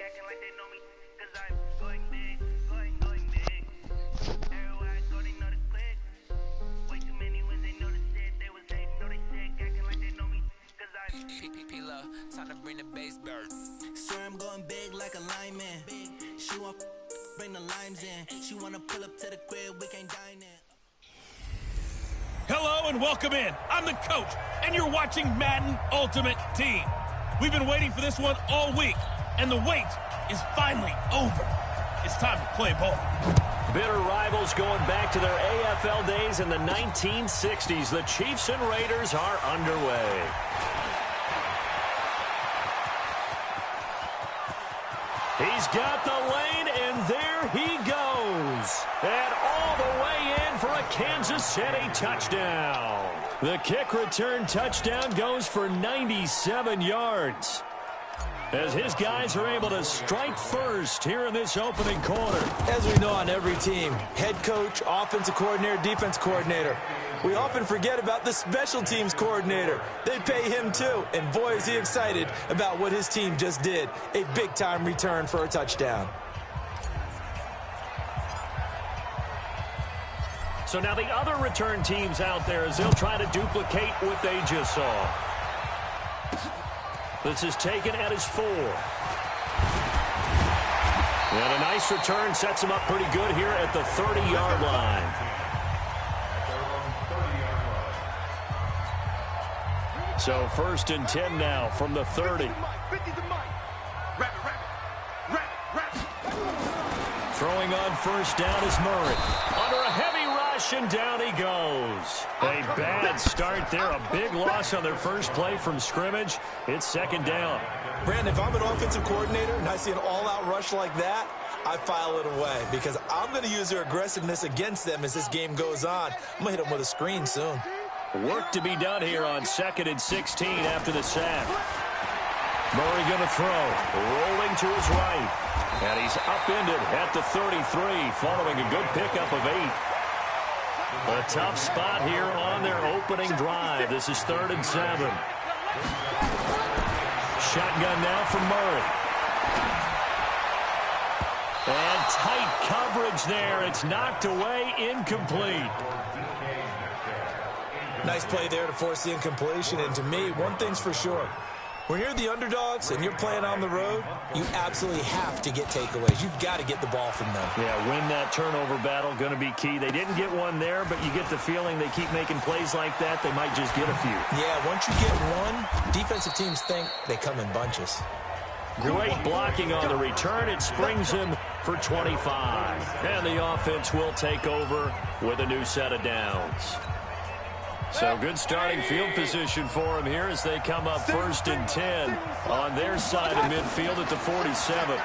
acting like they know me, 'cause I'm going big, going big. Everywhere I go, they know the click. Way too many wins, they know the shit. They was hating, know they sick, acting like they know me, 'cause I'm P-P-P-Love, time to bring the bass bird. Swear I'm going big like a lineman. She want bring the limes in. She wanna pull up to the crib, we can't dine in. Hello and welcome in. I'm the coach, and you're watching Madden Ultimate Team. We've been waiting for this one all week, and the wait is finally over. It's time to play ball. Bitter rivals going back to their AFL days in the 1960s. The Chiefs and Raiders are underway. He's got the lane, and there he goes. And all the way in for a Kansas City touchdown. The kick return touchdown goes for 97 yards. As his guys are able to strike first here in this opening quarter. As we know on every team, head coach, offensive coordinator, defense coordinator, we often forget about the special teams coordinator. They pay him too, and boy is he excited about what his team just did. A big-time return for a touchdown. So now the other return teams out there as they'll try to duplicate what they just saw. This is taken at his 4. And a nice return sets him up pretty good here at the 30-yard line. So 1st and 10 now from the 30. Throwing on first down is Murray. Under a heavy rush, and down he goes. A bad start there. A big loss on their first play from scrimmage. It's 2nd down. Brandon, if I'm an offensive coordinator and I see an all-out rush like that, I file it away because I'm going to use their aggressiveness against them as this game goes on. I'm going to hit them with a screen soon. Work to be done here on 2nd and 16 after the sack. Murray going to throw. Rolling to his right. And he's upended at the 33 following a good pickup of 8. A tough spot here on their opening drive. This is 3rd and 7. Shotgun now from Murray. And tight coverage there. It's knocked away, incomplete. Nice play there to force the incompletion. And to me, one thing's for sure. When you're the underdogs and you're playing on the road, you absolutely have to get takeaways. You've got to get the ball from them. Yeah, win that turnover battle, going to be key. They didn't get one there, but you get the feeling they keep making plays like that, they might just get a few. Yeah, once you get one, defensive teams think they come in bunches. Great blocking on the return. It springs him for 25. And the offense will take over with a new set of downs. So good starting field position for him here as they come up 1st and 10 on their side of midfield at the 47.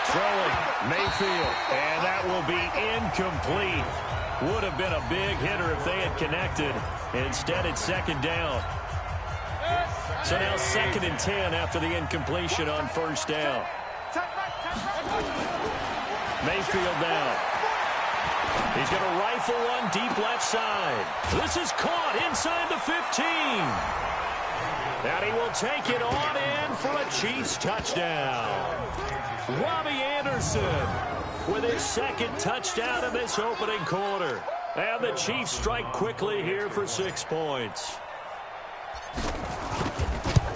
Throwing Mayfield, and that will be incomplete. Would have been a big hitter if they had connected. Instead, it's 2nd down. So now 2nd and 10 after the incompletion on 1st down. Mayfield now. He's going to rifle one deep left side. This is caught inside the 15. And he will take it on in for a Chiefs touchdown. Robbie Anderson with his 2nd touchdown in this opening quarter. And the Chiefs strike quickly here for 6 points.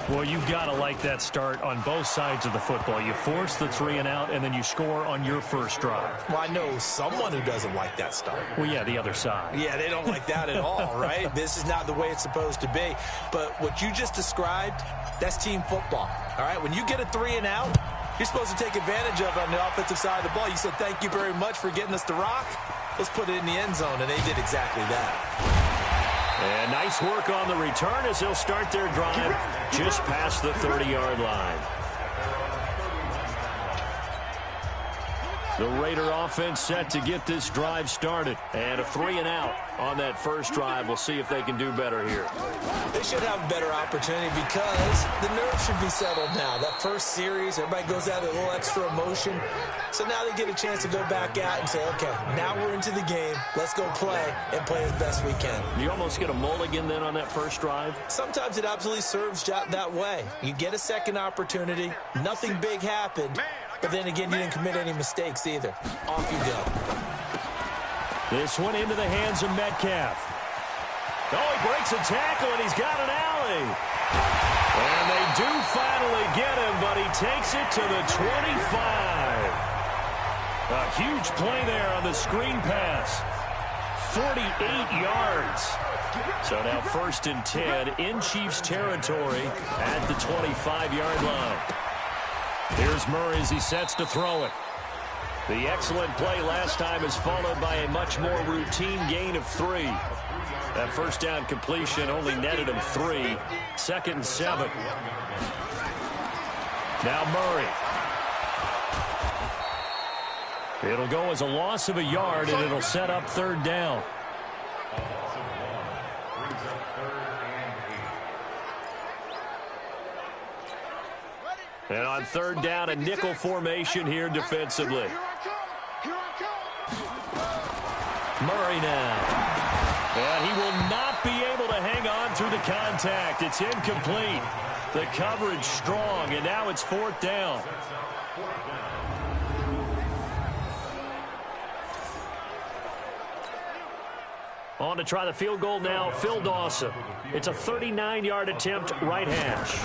Well, you've got to like that start on both sides of the football. You force the 3 and out, and then you score on your first drive. Well, I know someone who doesn't like that start. Well, yeah, the other side. Yeah, they don't like that at all, right? This is not the way it's supposed to be. But what you just described, that's team football, all right? When you get a 3 and out, you're supposed to take advantage of it on the offensive side of the ball. You said, thank you very much for getting us the rock. Let's put it in the end zone, and they did exactly that. And nice work on the return as they'll start their drive just past the 30-yard line. The Raider offense set to get this drive started. And a 3-and-out on that first drive. We'll see if they can do better here. They should have a better opportunity because the nerves should be settled now. That first series, everybody goes out with a little extra emotion. So now they get a chance to go back out and say, okay, now we're into the game. Let's go play and play as best we can. You almost get a mulligan then on that first drive? Sometimes it absolutely serves that way. You get a second opportunity. Nothing big happened. But then again, you didn't commit any mistakes either. Off you go. This one into the hands of Metcalf. Oh, he breaks a tackle, and he's got an alley. And they do finally get him, but he takes it to the 25. A huge play there on the screen pass. 48 yards. So now 1st and 10 in Chiefs territory at the 25-yard line. Here's Murray as he sets to throw it. The excellent play last time is followed by a much more routine gain of 3. That first down completion only netted him 3. 2nd and 7. Now Murray. It'll go as a loss of a yard, and it'll set up 3rd down. And on 3rd down, a nickel formation here defensively. Murray now. And he will not be able to hang on through the contact. It's incomplete. The coverage strong, and now it's 4th down. On to try the field goal now, Phil Dawson. It's a 39-yard attempt, right hash.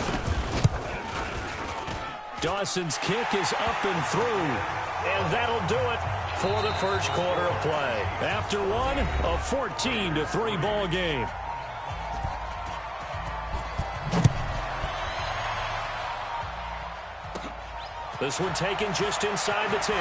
Dawson's kick is up and through, and that'll do it for the first quarter of play. After one, a 14-3 ball game. This one taken just inside the 10.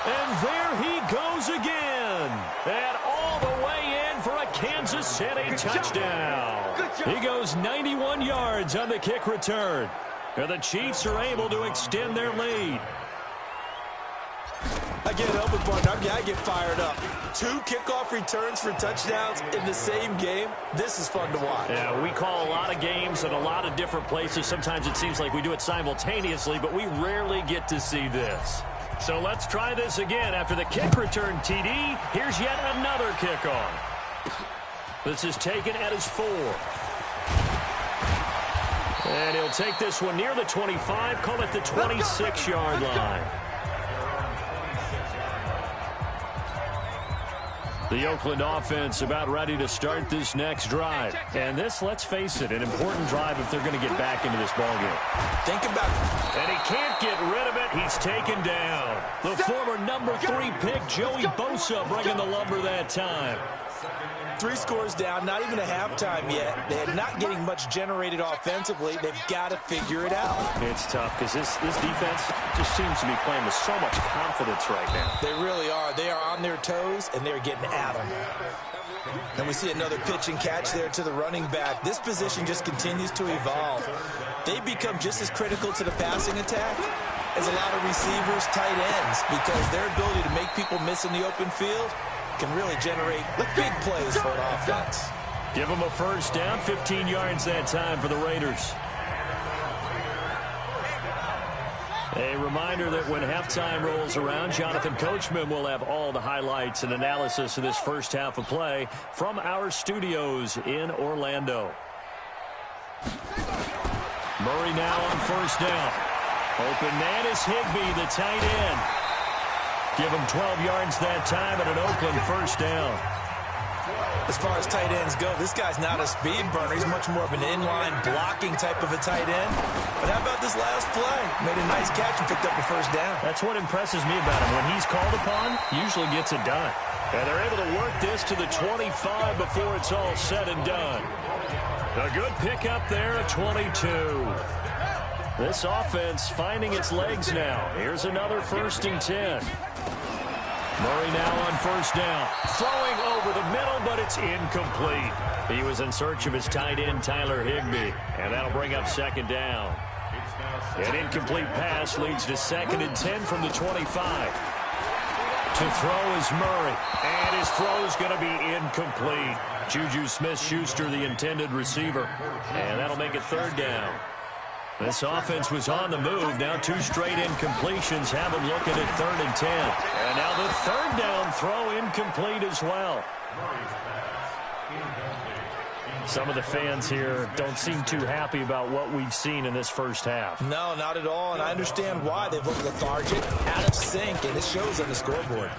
And there he goes again. And all the way in for a Kansas City touchdown. He goes 91 yards on the kick return. And the Chiefs are able to extend their lead. I can't help it, partner. I get fired up. 2 kickoff returns for touchdowns in the same game. This is fun to watch. Yeah, we call a lot of games in a lot of different places. Sometimes it seems like we do it simultaneously, but we rarely get to see this. So let's try this again. After the kick return TD, here's yet another kickoff. This is taken at his 4. And he'll take this one near the 25, call it the 26-yard line. The Oakland offense about ready to start this next drive. And this, let's face it, an important drive if they're going to get back into this ballgame. Think about it. And he can't get rid of it. He's taken down. The former number 3 pick, Joey Bosa, bringing the lumber that time. 3 scores down, not even a halftime yet. They're not getting much generated offensively. They've got to figure it out. It's tough because this defense just seems to be playing with so much confidence right now. They really are. They are on their toes, and they're getting at them. And we see another pitch and catch there to the running back. This position just continues to evolve. They become just as critical to the passing attack as a lot of receivers, tight ends, because their ability to make people miss in the open field can really generate big plays for an offense. Give them a first down, 15 yards that time for the Raiders. A reminder that when halftime rolls around, Jonathan Coachman will have all the highlights and analysis of this first half of play from our studios in Orlando. Murray now on first down. Open man is Higbee, the tight end. Give him 12 yards that time and an Oakland first down. As far as tight ends go, this guy's not a speed burner. He's much more of an inline blocking type of a tight end. But how about this last play? Made a nice catch and picked up a first down. That's what impresses me about him. When he's called upon, usually gets it done. And they're able to work this to the 25 before it's all said and done. A good pickup there at 22. This offense finding its legs now. Here's another 1st and 10. Murray now on first down. Throwing over the middle, but it's incomplete. He was in search of his tight end, Tyler Higbee, and that'll bring up second down. An incomplete pass leads to 2nd and 10 from the 25. To throw is Murray, and his throw is going to be incomplete. Juju Smith-Schuster, the intended receiver, and that'll make it 3rd down. This offense was on the move. Now 2 straight incompletions have them looking at 3rd and 10. And now the 3rd down throw incomplete as well. Some of the fans here don't seem too happy about what we've seen in this first half. No, not at all, and I understand why. They've looked lethargic, out of sync, and it shows on the scoreboard.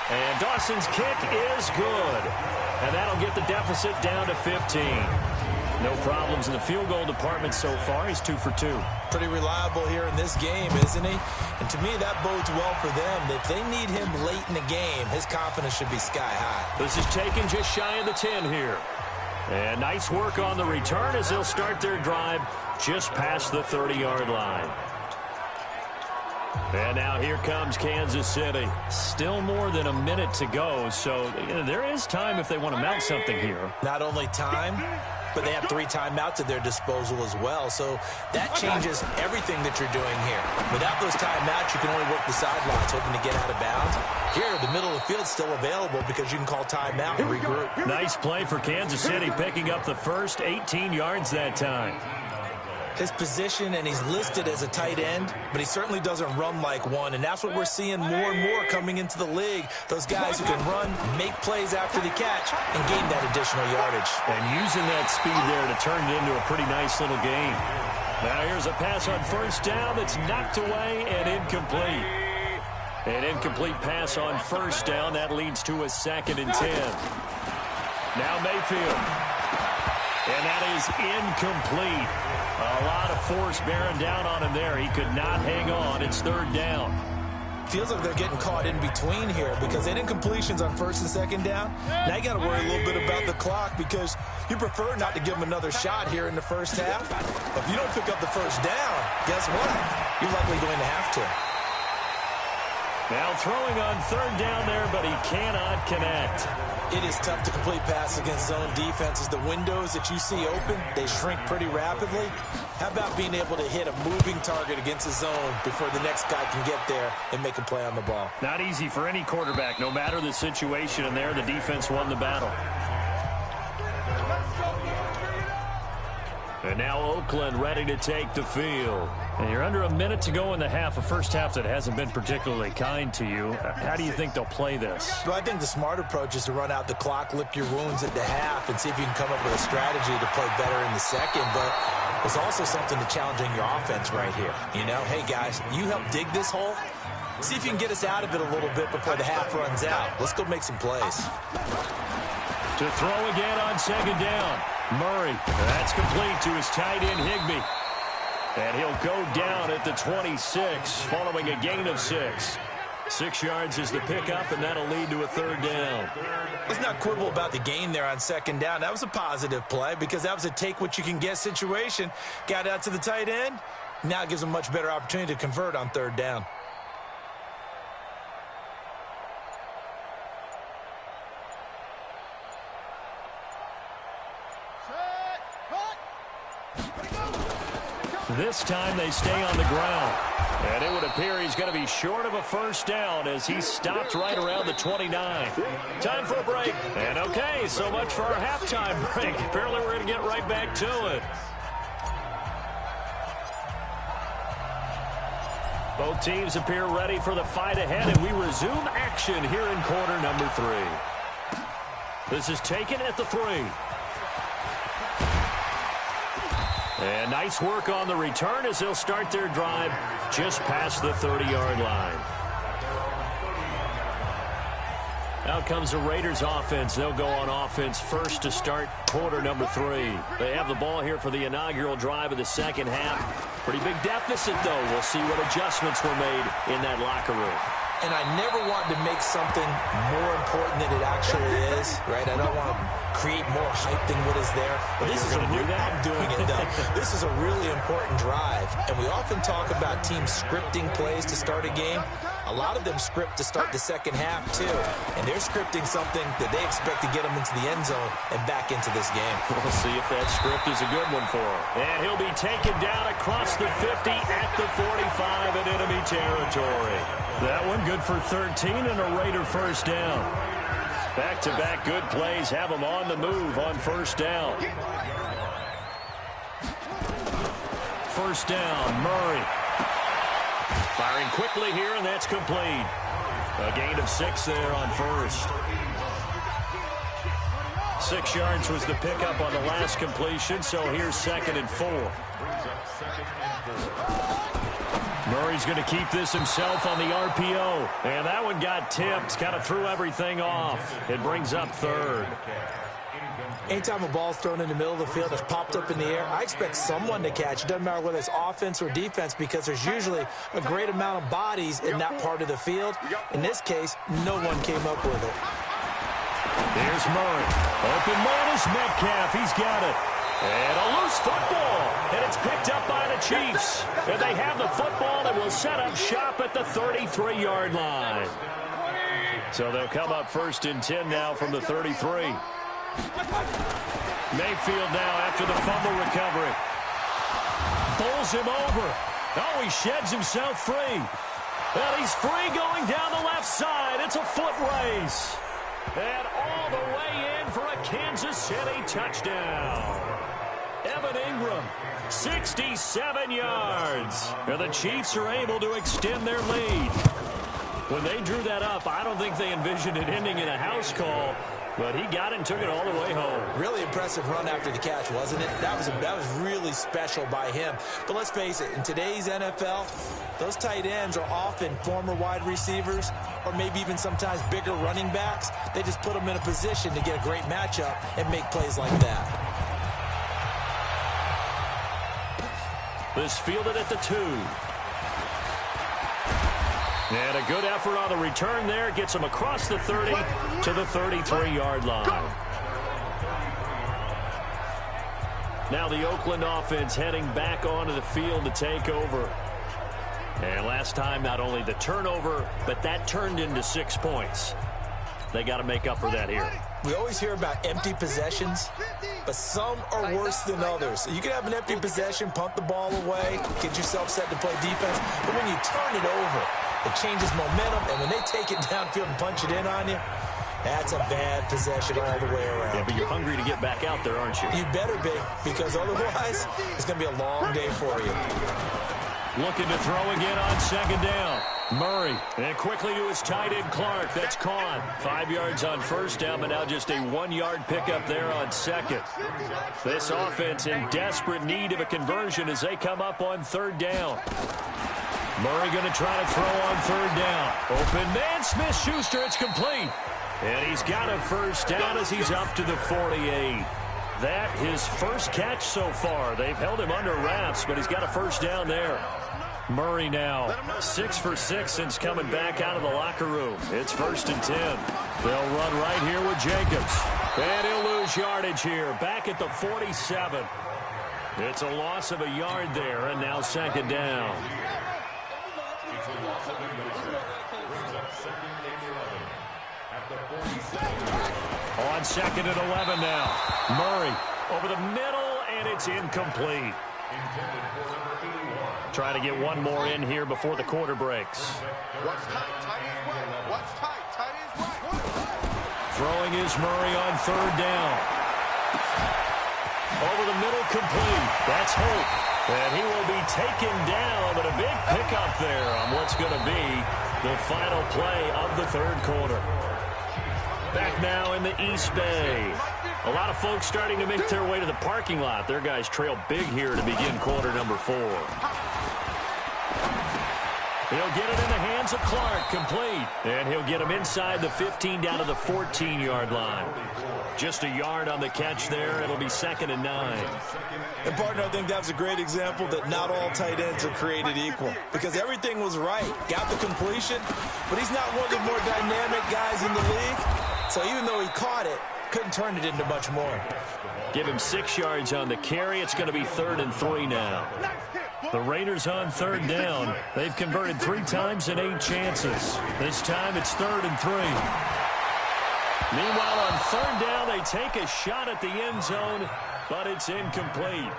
And Dawson's kick is good. And that'll get the deficit down to 15. No problems in the field goal department so far. He's 2 for 2. Pretty reliable here in this game, isn't he? And to me, that bodes well for them. If they need him late in the game, his confidence should be sky high. This is taken just shy of the 10 here. And nice work on the return as they'll start their drive just past the 30-yard line. And now here comes Kansas City. Still more than a minute to go, so there is time if they want to mount something here. Not only time, but they have 3 timeouts at their disposal as well. So that changes everything that you're doing here. Without those timeouts, you can only work the sidelines, hoping to get out of bounds. Here, the middle of the field is still available because you can call timeout and regroup. Nice play for Kansas City, picking up the first 18 yards that time. His position, and he's listed as a tight end, but he certainly doesn't run like one, and that's what we're seeing more and more coming into the league. Those guys who can run, make plays after the catch, and gain that additional yardage. And using that speed there to turn it into a pretty nice little game. Now here's a pass on 1st down that's knocked away and incomplete. An incomplete pass on 1st down. That leads to a 2nd and 10. Now Mayfield. And that is incomplete. A lot of force bearing down on him there. He could not hang on. It's 3rd down. Feels like they're getting caught in between here because they didn't incompletions on 1st and 2nd down. Now you got to worry a little bit about the clock because you prefer not to give them another shot here in the first half. But if you don't pick up the 1st down, guess what? You're likely going to have to. Now throwing on 3rd down there, but he cannot connect. It is tough to complete passes against zone defenses. The windows that you see open, they shrink pretty rapidly. How about being able to hit a moving target against a zone before the next guy can get there and make a play on the ball? Not easy for any quarterback, no matter the situation, and there the defense won the battle. And now Oakland ready to take the field. And you're under a minute to go in the half, a first half that hasn't been particularly kind to you. How do you think they'll play this? Well, I think the smart approach is to run out the clock, lick your wounds at the half, and see if you can come up with a strategy to play better in the second. But there's also something to challenging your offense right here. You know, hey, guys, you help dig this hole. See if you can get us out of it a little bit before the half runs out. Let's go make some plays. To throw again on 2nd down. Murray, that's complete to his tight end Higbee. And he'll go down at the 26 following a gain of 6. 6 yards is the pickup, and that'll lead to a 3rd down. Let's not quibble about the gain there on 2nd down. That was a positive play because that was a take-what-you-can-get situation. Got out to the tight end. Now it gives them a much better opportunity to convert on 3rd down. This time they stay on the ground. And it would appear he's going to be short of a 1st down as he stopped right around the 29. Time for a break. And okay, so much for our halftime break. Apparently we're going to get right back to it. Both teams appear ready for the fight ahead, and we resume action here in quarter number 3. This is taken at the 3. And nice work on the return as they'll start their drive just past the 30-yard line. Out comes the Raiders offense. They'll go on offense first to start quarter number 3. They have the ball here for the inaugural drive of the second half. Pretty big deficit, though. We'll see what adjustments were made in that locker room. And I never want to make something more important than it actually is, right? I don't want to create more hype than what is there. But this is I'm doing it, though. This is a really important drive. And we often talk about teams scripting plays to start a game. A lot of them script to start the second half, too. And they're scripting something that they expect to get them into the end zone and back into this game. We'll see if that script is a good one for him. And he'll be taken down across the 50 at the 45 in enemy territory. That one good for 13 and a Raider first down. Back-to-back good plays have them on the move on first down. First down, Murray. Firing quickly here, and that's complete. A gain of 6 there on first. 6 yards was the pickup on the last completion, so here's 2nd and 4. Murray's going to keep this himself on the RPO. And that one got tipped, kind of threw everything off. It brings up 3rd. Anytime a ball's thrown in the middle of the field that's popped up in the air, I expect someone to catch. It doesn't matter whether it's offense or defense, because there's usually a great amount of bodies in that part of the field. In this case, no one came up with it. Here's Murray. Open man is Metcalf. He's got it. And a loose football. And it's picked up by the Chiefs. And they have the football and will set up shop at the 33-yard line. So they'll come up 1st and 10 now from the 33. Mayfield now after the fumble recovery. Bowls him over. Oh, he sheds himself free. Well, he's free going down the left side. It's a foot race. And all the way in for a Kansas City touchdown. Evan Ingram, 67 yards. And the Chiefs are able to extend their lead. When they drew that up, I don't think they envisioned it ending in a house call. But he got it and took it all the way home. Really impressive run after the catch, wasn't it? That was really special by him. But let's face it, in today's NFL, those tight ends are often former wide receivers or maybe even sometimes bigger running backs. They just put them in a position to get a great matchup and make plays like that. This fielded at the 2. And a good effort on the return there. Gets him across the 30 to the 33-yard line. Now the Oakland offense heading back onto the field to take over. And last time, not only the turnover, but that turned into 6 points. They got to make up for that here. We always hear about empty possessions, but some are worse than others. You can have an empty possession, punt the ball away, get yourself set to play defense, but when you turn it over, it changes momentum, and when they take it downfield and punch it in on you, that's a bad possession all the way around. Yeah, but you're hungry to get back out there, aren't you? You better be, because otherwise, it's going to be a long day for you. Looking to throw again on 2nd down. Murray, and quickly to his tight end, Clark. That's caught. 5 yards on 1st down, but now just a 1-yard pickup there on 2nd. This offense in desperate need of a conversion as they come up on 3rd down. Murray going to try to throw on 3rd down. Open man, Smith-Schuster. It's complete. And he's got a 1st down as he's up to the 48. That his first catch so far. They've held him under wraps, but he's got a 1st down there. Murray now 6 for 6 since coming back out of the locker room. It's 1st and 10. They'll run right here with Jacobs. And he'll lose yardage here. Back at the 47. It's a loss of a yard there, and now 2nd down. On 2nd and 11 now. Murray over the middle, and it's incomplete. Trying to get one more in here before the quarter breaks. What's tight? Tight is right. What's tight? Tight is right. Throwing is Murray on 3rd down. Over the middle, complete. That's Hope. And he will be taken down, but a big pickup there on what's going to be the final play of the 3rd quarter. Back now in the East Bay. A lot of folks starting to make their way to the parking lot. Their guys trail big here to begin quarter number 4. He'll get it in the hands of Clark, complete. And he'll get him inside the 15 down to the 14-yard line. Just a yard on the catch there. It'll be 2nd and 9. And, partner, I think that was a great example that not all tight ends are created equal. Because everything was right. Got the completion, but he's not one of the more dynamic guys in the league. So even though he caught it, couldn't turn it into much more. Give him 6 yards on the carry. It's going to be 3rd and 3 now. The Raiders on third down. They've converted 3 times in 8 chances. This time it's 3rd and 3. Meanwhile, on third down, they take a shot at the end zone, but it's incomplete.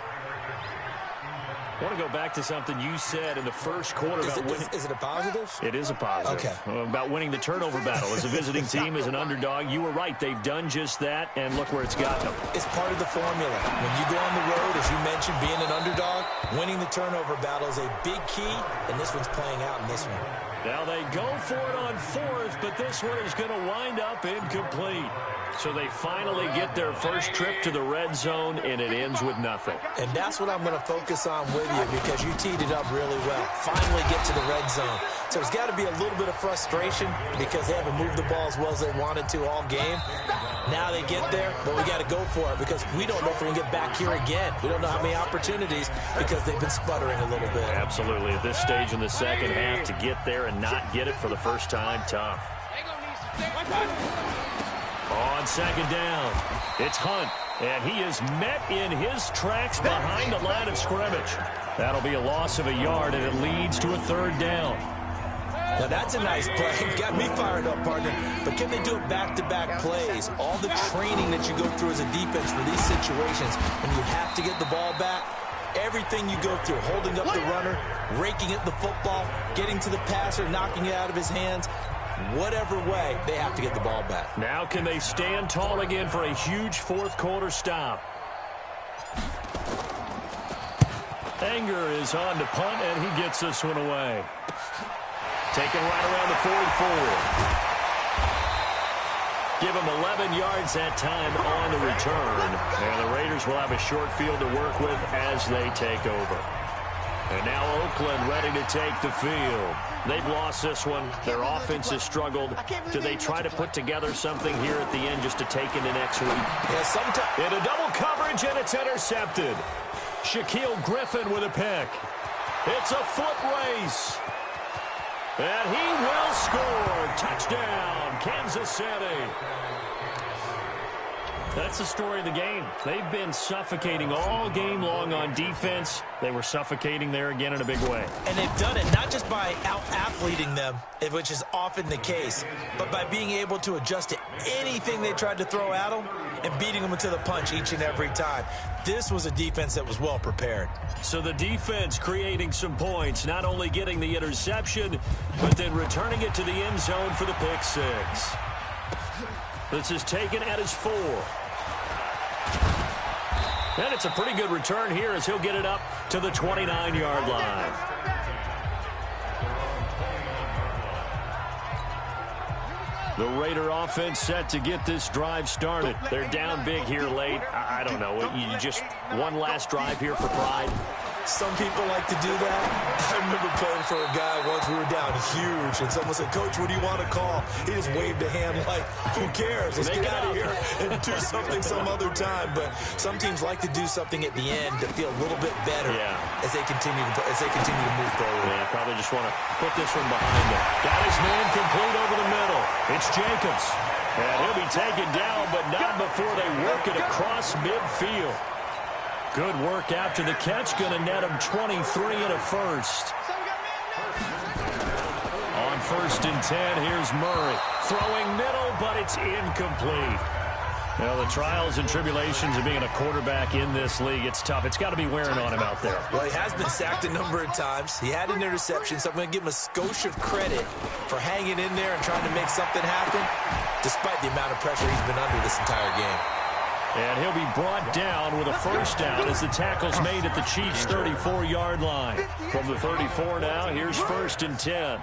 I want to go back to something you said in the first quarter about winning. Is it a positive? It is a positive. Okay. About winning the turnover battle. As a visiting team, as an underdog, you were right. They've done just that, and look where it's gotten them. It's part of the formula. When you go on the road, as you mentioned, being an underdog, winning the turnover battle is a big key, and this one's playing out in this one. Now they go for it on 4th, but this one is going to wind up incomplete. So they finally get their first trip to the red zone, and it ends with nothing. And that's what I'm going to focus on with you, because you teed it up really well. Finally get to the red zone. So there's got to be a little bit of frustration because they haven't moved the ball as well as they wanted to all game. Now they get there, but we got to go for it because we don't know if we're going to get back here again. We don't know how many opportunities because they've been sputtering a little bit. Absolutely. At this stage in the second half, to get there and not get it for the first time, tough. On second down, it's Hunt, and he is met in his tracks behind the line of scrimmage. That'll be a loss of a yard, and it leads to a 3rd down. Now that's a nice play. Got me fired up, partner. But can they do it back-to-back plays? All the training that you go through as a defense for these situations, when you have to get the ball back, everything you go through, holding up the runner, raking at the football, getting to the passer, knocking it out of his hands, whatever way, they have to get the ball back. Now can they stand tall again for a huge 4th quarter stop? Anger is on to punt, and he gets this one away. Taken right around the 44. Give him 11 yards that time on the return. And the Raiders will have a short field to work with as they take over. And now Oakland ready to take the field. They've lost this one. Their offense has struggled. Do they try to put together something here at the end just to take into next week? Yeah, sometimes. In a double coverage, and it's intercepted. Shaquille Griffin with a pick. It's a foot race. And he will score. Touchdown, Kansas City. That's the story of the game. They've been suffocating all game long on defense. They were suffocating there again in a big way. And they've done it not just by out-athleting them, which is often the case, but by being able to adjust to anything they tried to throw at them and beating them to the punch each and every time. This was a defense that was well prepared. So the defense creating some points, not only getting the interception, but then returning it to the end zone for the pick 6. This is taken at his 4. And it's a pretty good return here as he'll get it up to the 29-yard line. The Raider offense set to get this drive started. They're down big here late. I don't know. You just one last drive here for pride. Some people like to do that. I remember playing for a guy once. We were down huge, and someone said, "Coach, what do you want to call?" He just waved a hand like, "Who cares? Let's get out of here and do something some other time." But some teams like to do something at the end to feel a little bit better as they continue to move forward. Yeah, probably just want to put this one behind them. Got his man complete over the middle. It's Jacobs, and he'll be taken down, but not before they work it across midfield. Good work after the catch. Going to net him 23 and a first. On 1st and 10, here's Murray. Throwing middle, but it's incomplete. Well, the trials and tribulations of being a quarterback in this league, it's tough. It's got to be wearing on him out there. Well, he has been sacked a number of times. He had an interception, so I'm going to give him a skosh of credit for hanging in there and trying to make something happen, despite the amount of pressure he's been under this entire game. And he'll be brought down with a first down as the tackle's made at the Chiefs' 34-yard line. From the 34 now, here's 1st and 10.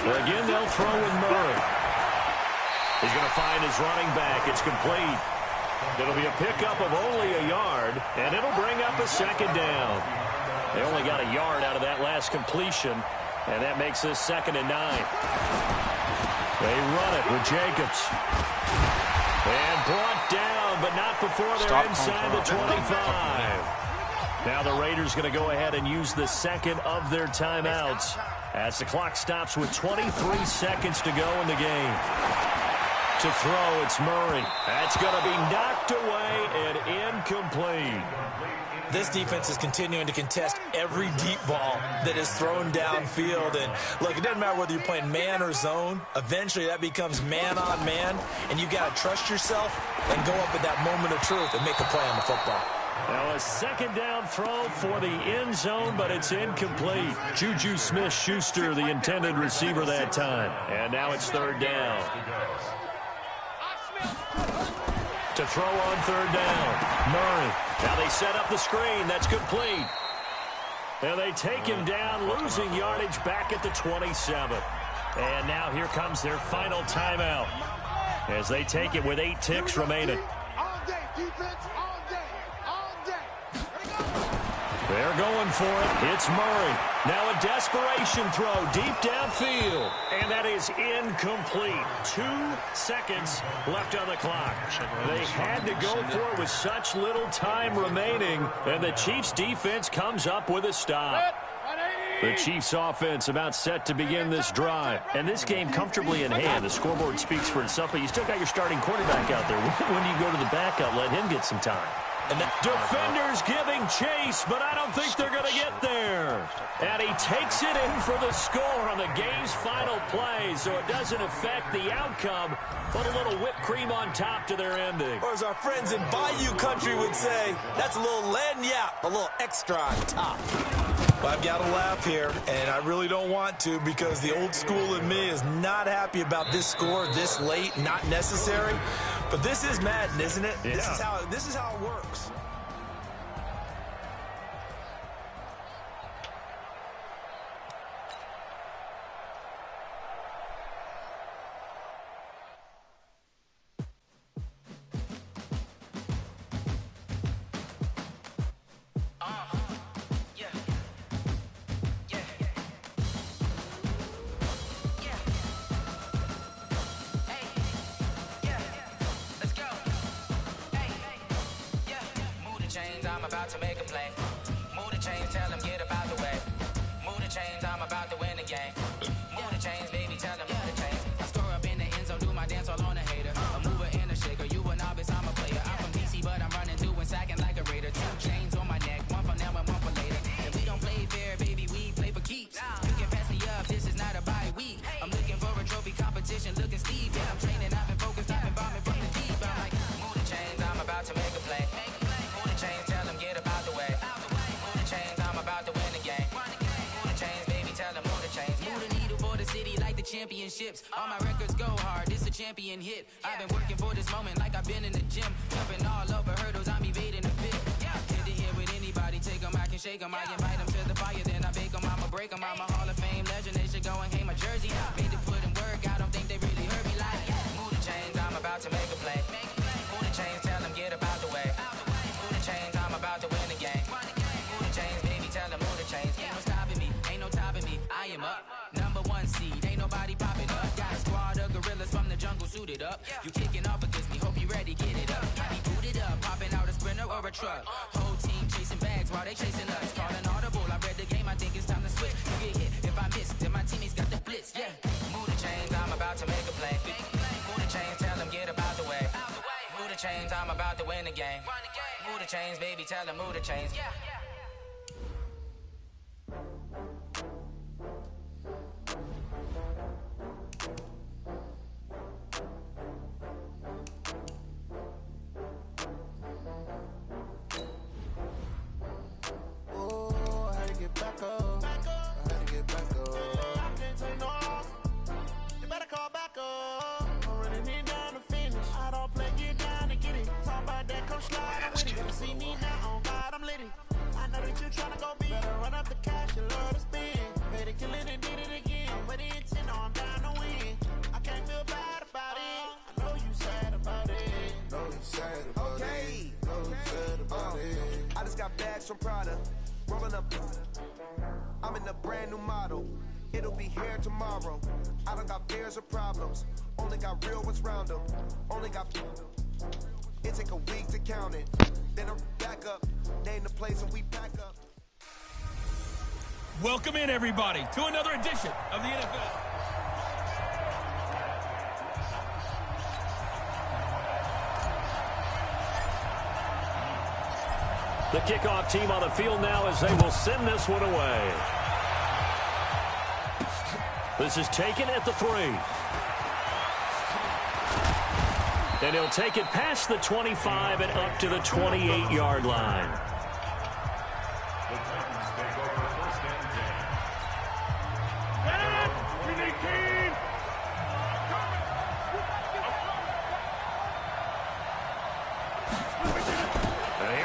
Again, they'll throw with Murray. He's going to find his running back. It's complete. It'll be a pickup of only a yard, and it'll bring up a 2nd down. They only got a yard out of that last completion, and that makes this 2nd and 9. They run it with Jacobs. And brought down, but not before they're inside the 25. Now the Raiders going to go ahead and use the 2nd of their timeouts as the clock stops with 23 seconds to go in the game. To throw, it's Murray. That's going to be knocked away and incomplete. This defense is continuing to contest every deep ball that is thrown downfield. And, look, it doesn't matter whether you're playing man or zone. Eventually, that becomes man on man, and you've got to trust yourself and go up at that moment of truth and make a play on the football. Now a second down throw for the end zone, but it's incomplete. Juju Smith-Schuster, the intended receiver that time. And now it's third down. To throw on third down, Murray. Now they set up the screen. That's complete. And they take him down, losing yardage back at the 27. And now here comes their final timeout as they take it with 8 ticks remaining. All day, defense, all day, all day. They're going for it. It's Murray. Now a desperation throw deep downfield. And that is incomplete. 2 seconds left on the clock. They had to go for it with such little time remaining. And the Chiefs defense comes up with a stop. The Chiefs offense about set to begin this drive. And this game comfortably in hand. The scoreboard speaks for itself, but you still got your starting quarterback out there. When you go to the backup, let him get some time. And the defenders giving chase, but I don't think they're going to get there. And he takes it in for the score on the game's final play, so it doesn't affect the outcome, but a little whipped cream on top to their ending. Or as our friends in Bayou Country would say, that's a little lagniappe, a little extra on top. Well, I've got to laugh here, and I really don't want to because the old school in me is not happy about this score this late, not necessary. But this is Madden, isn't it? Yeah. This is how it works. To make a play. Move the chains, tell them get up out the way. Move the chains, I'm about to win the game. Move the chains, baby, tell them move the chains. I score up in the end zone, do my dance all on a hater. A mover and a shaker, you a novice, I'm a player. I'm from DC, but I'm running through and sacking like a raider. 2 chains on my neck, one for now and one for later. And we don't play fair, baby, we play for keeps. You can pass me up, this is not a bye week. I'm looking for a trophy competition, looking steep. Yeah, I'm training, I've been focused, I've been bombing from the deep. I'm like, move the chains, I'm about to make a play. Move the chains, tell them get up out the way. Move the chains, I'm about to win the game. Move the chains, baby, tell them move the chains. Move the needle for the city like the championships. All my records go hard, this a champion hit. I've been working for this moment like I've been in the gym. Jumping all over hurdles, I'm evading the pit. Hit to hit with anybody, take them, I can shake them. I invite them to the fire, then I bake them, I'ma break them. I'm a Hall of Fame legend, they should go and hang my jersey. Made to put in work, I don't think they really heard me like, move the chains, I'm about to make a play. Move the chains, tell them get up out the way. Move the chains, I'm about to win the game. Move the chains, baby, tell them move the chains. Ain't no stopping me, ain't no topping me. I am up, #1 seed, ain't nobody popping up. Got a squad of gorillas from the jungle suited up. You kicking off against me, hope you ready, get it up. I be booted up, popping out a sprinter or a truck. Whole team chasing bags while they chasing us. Calling audible, I read the game, I think it's time to switch. You get hit if I miss, then my teammates got the blitz, yeah. Move the chains, I'm about to make a play. Move the chains, tell them get up out the way. Move the chains, I'm about to win the game. Move the chains, baby, tell them move the chains. Oh, how to get back up. How to get back up. I can't take no loss. You better call back up. I'm running it down to finish. I don't play, get down to get it. Talk about that, come slide. I'm with it. You see me now, on God, I'm litty. I know that you tryna go big. Better run up the cash, you love to spend. Better kill it and did it again. I'm with the intent, no, I'm down to win. I can't feel bad about it. I know you sad about it. Know you sad about it. Know you sad about it. I just got bags from Prada, rolling up. I'm in a brand new model. It'll be here tomorrow. I don't got fears or problems. Only got real ones round them. Only got. It take a week to count it. Then I'm back up. Name the place and we back up. Welcome in, everybody, to another edition of the NFL. The kickoff team on the field now as they will send this one away. This is taken at the 3. And he'll take it past the 25 and up to the 28-yard line.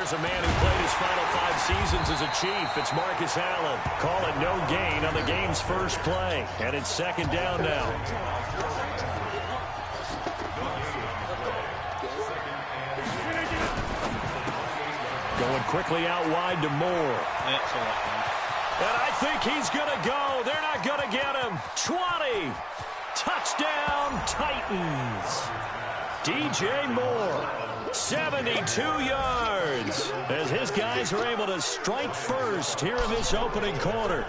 Here's a man who played his final 5 seasons as a Chief. It's Marcus Allen. Call it no gain on the game's first play. And it's 2nd down now. Going quickly out wide to Moore. And I think he's going to go. They're not going to get him. 20. Touchdown, Titans. DJ Moore. 72 yards as his guys are able to strike first here in this opening quarter.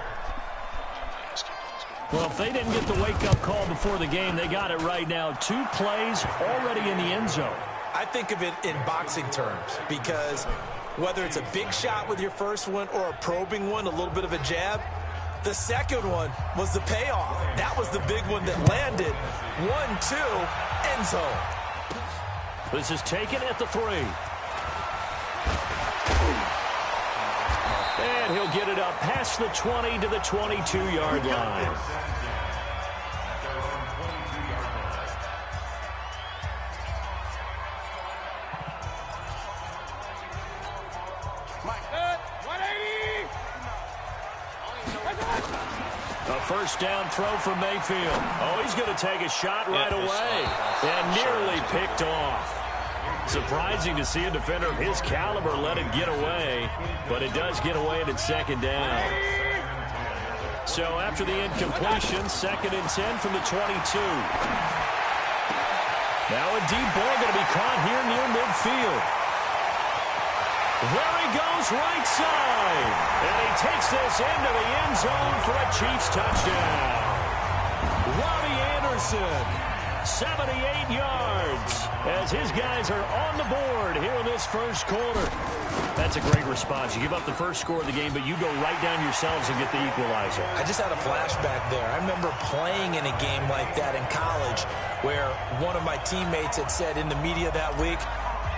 Well, if they didn't get the wake-up call before the game, they got it right now. 2 plays already in the end zone. I think of it in boxing terms because whether it's a big shot with your first one or a probing one, a little bit of a jab, the second one was the payoff. That was the big one that landed. 1-2, end zone. This is taken at the 3. And he'll get it up past the 20 to the 22-yard line. A first down throw from Mayfield. Oh, he's going to take a shot right away. And nearly picked off. Surprising to see a defender of his caliber let it get away. But it does get away and it's 2nd down. So after the incompletion, 2nd and 10 from the 22. Now a deep ball going to be caught here near midfield. There he goes right side. And he takes this into the end zone for a Chiefs touchdown. Robbie Anderson, 78 yards, as his guys are on the board here in this first quarter. That's a great response. You give up the first score of the game, but you go right down yourselves and get the equalizer. I just had a flashback there. I remember playing in a game like that in college where one of my teammates had said in the media that week,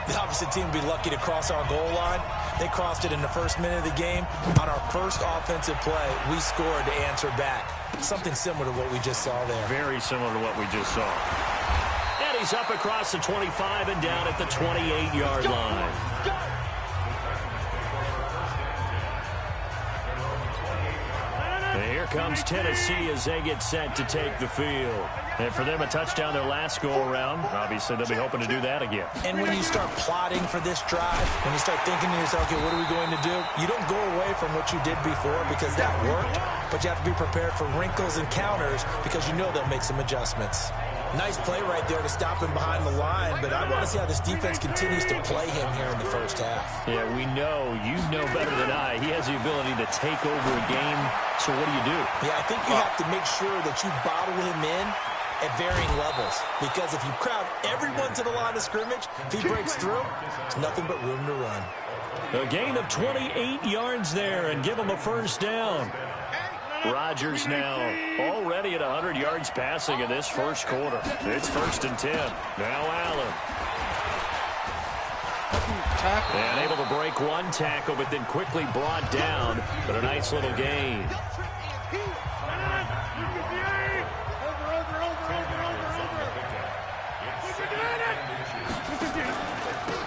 the opposite team would be lucky to cross our goal line. They crossed it in the first minute of the game. On our first offensive play, we scored to answer back. Something similar to what we just saw there. Very similar to what we just saw. And he's up across the 25 and down at the 28-yard line. And here comes Tennessee as they get set to take the field. And for them, a touchdown their last go-around. Obviously, they'll be hoping to do that again. And when you start plotting for this drive, when you start thinking to yourself, okay, what are we going to do? You don't go away from what you did before because that worked, but you have to be prepared for wrinkles and counters because you know they'll make some adjustments. Nice play right there to stop him behind the line, but I want to see how this defense continues to play him here in the first half. Yeah, we know. You know better than I. He has the ability to take over a game, so what do? Yeah, I think you have to make sure that you bottle him in at varying levels, because if you crowd everyone to the line of scrimmage, if he breaks through, it's nothing but room to run. A gain of 28 yards there and give him a first down. Rodgers now already at 100 yards passing in this first quarter. It's 1st and 10. Now Allen. And able to break one tackle, but then quickly brought down. But a nice little gain.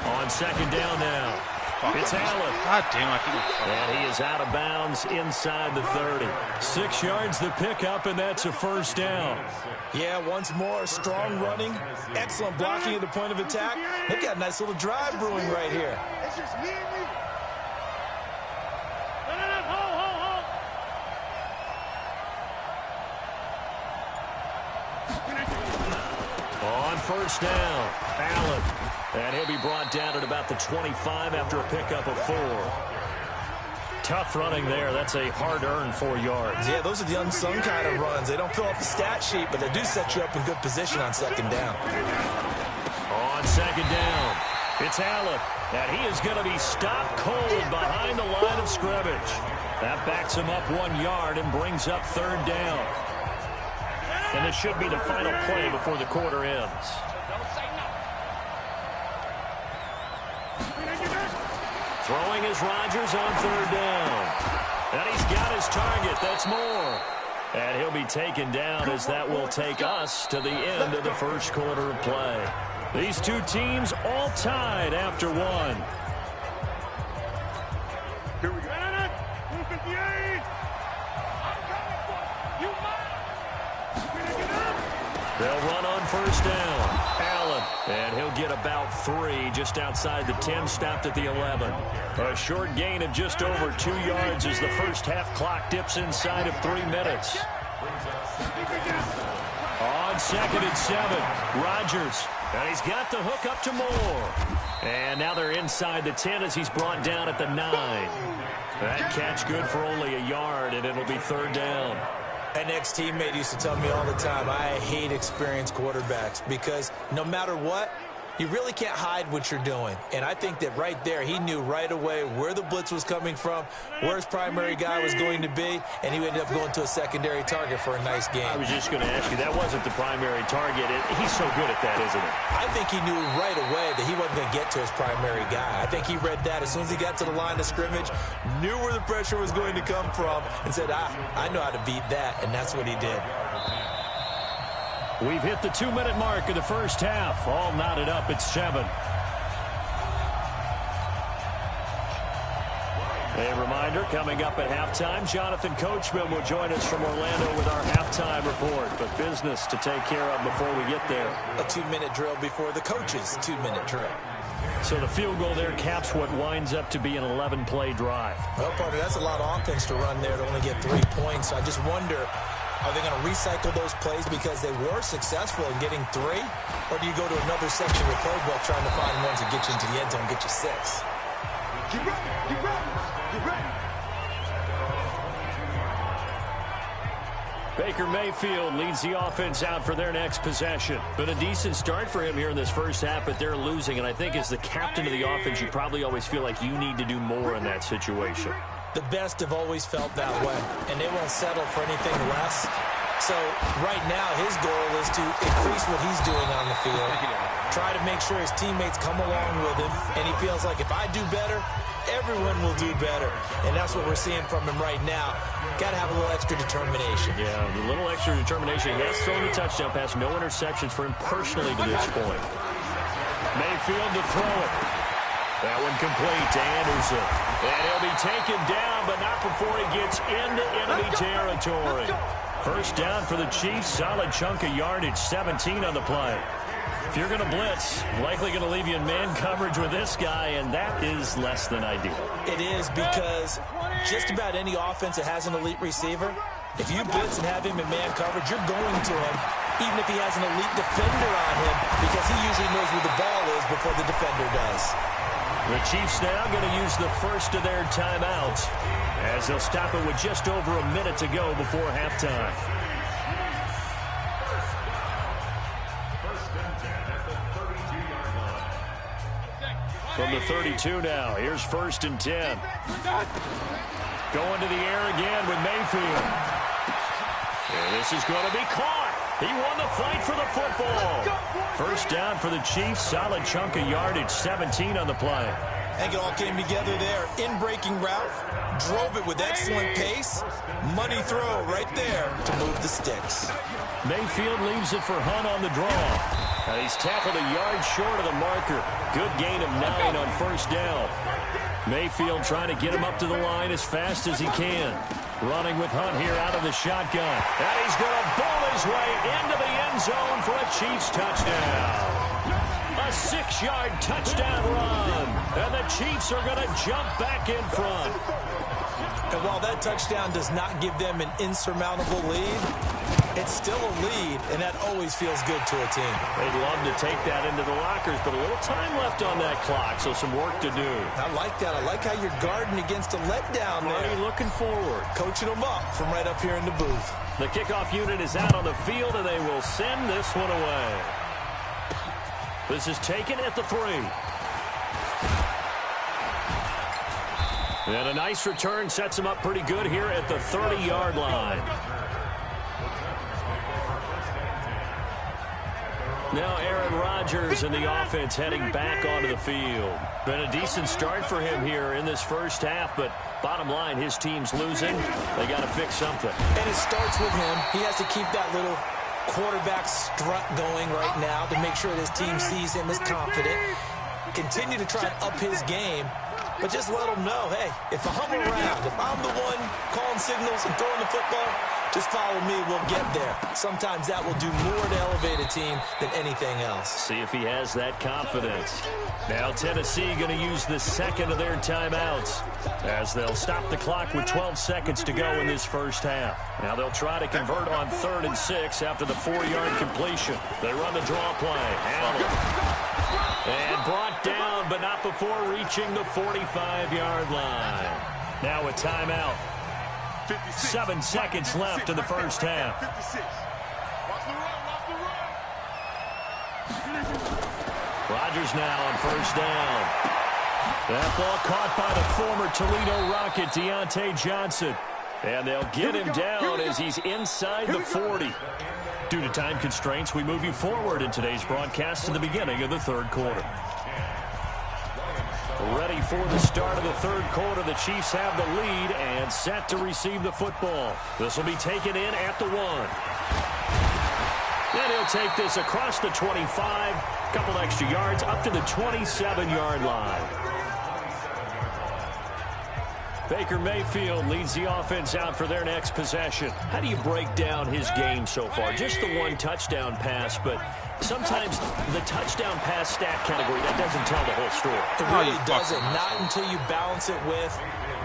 On 2nd down now. It's Allen. God damn, I think. And he is out of bounds inside the 30. 6 yards the pickup, and that's a first down. Yeah, once more, strong running, excellent blocking at the point of attack. They've got a nice little drive brewing right here. It's just me and you. On first down, Allen. And he'll be brought down at about the 25 after a pickup of 4. Tough running there. That's a hard-earned 4 yards. Yeah, those are the unsung kind of runs. They don't fill up the stat sheet, but they do set you up in good position on 2nd down. On 2nd down, It's Allen, and he is going to be stopped cold behind the line of scrimmage. That backs him up 1 yard and brings up third down. And this should be the final play before the quarter ends. Throwing is Rodgers on third down. And he's got his target. That's Moore. And he'll be taken down as that will take us to the end of the first quarter of play. These two teams all tied after one. Here we go. 258. They'll run on first down. Allen, and he'll get about 3 just outside the 10, stopped at the 11. A short gain of just over 2 yards as the first half clock dips inside of 3 minutes. On 2nd and 7, Rodgers, and he's got the hook up to Moore. And now they're inside the 10 as he's brought down at the 9. That catch good for only a yard, and it'll be third down. An ex-teammate used to tell me all the time, I hate experienced quarterbacks because no matter what, you really can't hide what you're doing. And I think that right there, he knew right away where the blitz was coming from, where his primary guy was going to be, and he ended up going to a secondary target for a nice game. I was just going to ask you, that wasn't the primary target. He's so good at that, isn't he? I think he knew right away that he wasn't going to get to his primary guy. I think he read that as soon as he got to the line of scrimmage, knew where the pressure was going to come from, and said, I know how to beat that, and that's what he did. We've hit the 2-minute mark of the first half. All knotted up at 7. A reminder, coming up at halftime, Jonathan Coachman will join us from Orlando with our halftime report. But business to take care of before we get there. A 2-minute drill before the coach's 2-minute drill. So the field goal there caps what winds up to be an 11-play drive. Well, partner, that's a lot of offense to run there to only get 3 points. I just wonder, are they going to recycle those plays because they were successful in getting 3? Or do you go to another section of the playbook trying to find ones that get you into the end zone and get you 6? Get ready, get ready, get ready. Baker Mayfield leads the offense out for their next possession. Been a decent start for him here in this first half, but they're losing. And I think as the captain of the offense, you probably always feel like you need to do more in that situation. The best have always felt that way, and they won't settle for anything less. So right now, his goal is to increase what he's doing on the field, try to make sure his teammates come along with him, and he feels like if I do better, everyone will do better. And that's what we're seeing from him right now. Got to have a little extra determination. Yeah, a little extra determination. He has thrown the touchdown pass. No interceptions for him personally to this point. Mayfield to throw it. That one complete to Anderson. And he'll be taken down, but not before he gets into enemy territory. First down for the Chiefs. Solid chunk of yardage, 17 on the play. If you're going to blitz, likely going to leave you in man coverage with this guy, and that is less than ideal. It is, because just about any offense that has an elite receiver, if you blitz and have him in man coverage, you're going to him, even if he has an elite defender on him, because he usually knows where the ball is before the defender does. The Chiefs now going to use the first of their timeouts as they'll stop it with just over a minute to go before halftime. From the 32 now, here's 1st and 10. Going to the air again with Mayfield. And this is going to be caught. He won the fight for the football. First down for the Chiefs. Solid chunk of yardage, 17 on the play. I think it all came together there. In-breaking route, drove it with excellent pace. Money throw right there to move the sticks. Mayfield leaves it for Hunt on the draw. And he's tackled a yard short of the marker. Good gain of 9 on first down. Mayfield trying to get him up to the line as fast as he can. Running with Hunt here out of the shotgun. And he's going to ball his way into the end zone for a Chiefs touchdown. A 6-yard touchdown run. And the Chiefs are going to jump back in front. And while that touchdown does not give them an insurmountable lead, it's still a lead, and that always feels good to a team. They'd love to take that into the lockers, but a little time left on that clock, so some work to do. I like that. I like how you're guarding against a letdown there. Already looking forward. Coaching them up from right up here in the booth. The kickoff unit is out on the field, and they will send this one away. This is taken at the 3. And a nice return sets him up pretty good here at the 30-yard line. Now Aaron Rodgers and the offense heading back onto the field. Been a decent start for him here in this first half, but bottom line, his team's losing. They got to fix something. And it starts with him. He has to keep that little quarterback strut going right now to make sure his team sees him as confident. Continue to try and up his game, but just let him know, hey, if I'm around, if I'm the one calling signals and throwing the football, just follow me, we'll get there. Sometimes that will do more to elevate a team than anything else. See if he has that confidence. Now Tennessee going to use the second of their timeouts as they'll stop the clock with 12 seconds to go in this first half. Now they'll try to convert on 3rd and 6 after the 4-yard completion. They run the draw play. Allen. And brought down, but not before reaching the 45-yard line. Now a timeout. 7 seconds left in the first half. Rodgers now on first down. That ball caught by the former Toledo Rocket, Deontay Johnson. And they'll get him down as he's inside the 40. Due to time constraints, we move you forward in today's broadcast to the beginning of the 3rd quarter. Ready for the start of the 3rd quarter. The Chiefs have the lead and set to receive the football. This will be taken in at the 1. And he'll take this across the 25. Couple extra yards up to the 27-yard line. Baker Mayfield leads the offense out for their next possession. How do you break down his game so far? Just the 1 touchdown pass, but sometimes the touchdown pass stat category, that doesn't tell the whole story. It really doesn't. Not until you balance it with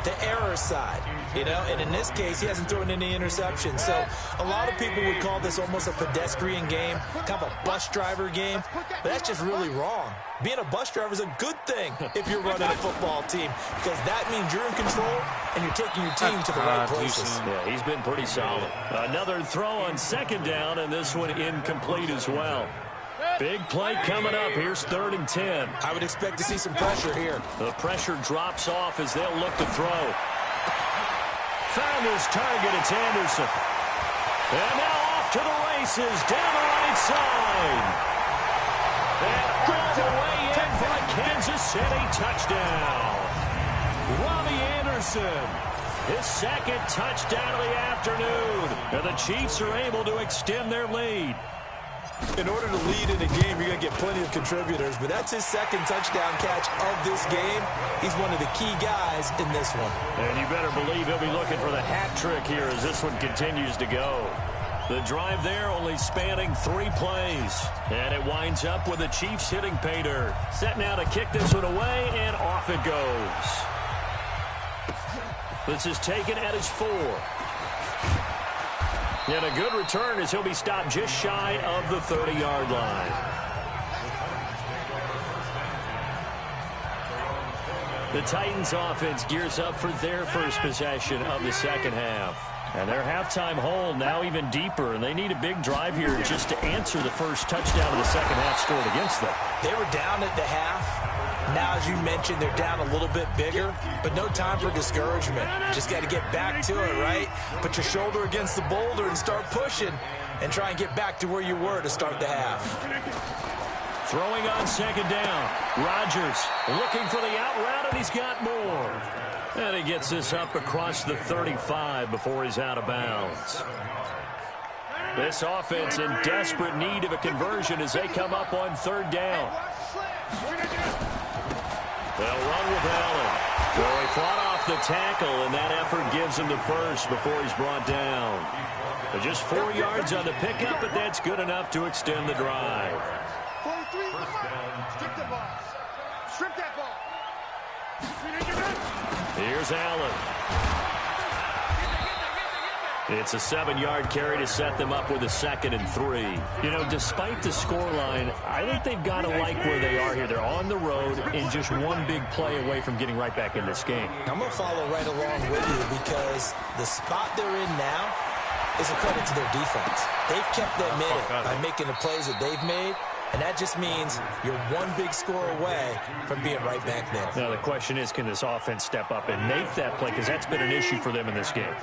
the error side, you know, and in this case, he hasn't thrown any interceptions. So a lot of people would call this almost a pedestrian game, kind of a bus driver game, but that's just really wrong. Being a bus driver is a good thing if you're running a football team, because that means you're in control and you're taking your team to the right places. Yeah, he's been pretty solid. Another throw on 2nd down, and this one incomplete as well. Big play coming up. Here's 3rd and 10. I would expect to see some pressure here. The pressure drops off as they'll look to throw. Found his target. It's Anderson. And now off to the races down the right side. And all the way in for a Kansas City touchdown. Robbie Anderson. His 2nd touchdown of the afternoon. And the Chiefs are able to extend their lead. In order to lead in a game, you're going to get plenty of contributors, but that's his 2nd touchdown catch of this game. He's one of the key guys in this one. And you better believe he'll be looking for the hat trick here as this one continues to go. The drive there only spanning 3 plays. And it winds up with the Chiefs hitting pay dirt. Set now to kick this one away, and off it goes. This is taken at his 4. And a good return as he'll be stopped just shy of the 30-yard line. The Titans offense gears up for their first possession of the 2nd half. And their halftime hold now even deeper, and they need a big drive here just to answer the first touchdown of the 2nd half scored against them. They were down at the half. Now, as you mentioned, they're down a little bit bigger, but no time for discouragement. Just got to get back to it, right? Put your shoulder against the boulder and start pushing and try and get back to where you were to start the half. Throwing on 2nd down. Rodgers looking for the out route, and he's got more. And he gets this up across the 35 before he's out of bounds. This offense in desperate need of a conversion as they come up on 3rd down. They'll run with Allen. So he fought off the tackle, and that effort gives him the first before he's brought down. But just 4 yards on the pickup, but that's good enough to extend the drive. 43, strip the ball. Strip that ball. Here's Allen. It's a 7-yard carry to set them up with a 2nd and 3. You know, despite the scoreline, I think they've got to like where they are here. They're on the road and just one big play away from getting right back in this game. I'm going to follow right along with you because the spot they're in now is a credit to their defense. They've kept them in it by making the plays that they've made, And that just means you're one big score away from being right back there. Now the question is, can this offense step up and make that play? Because that's been an issue for them in this game.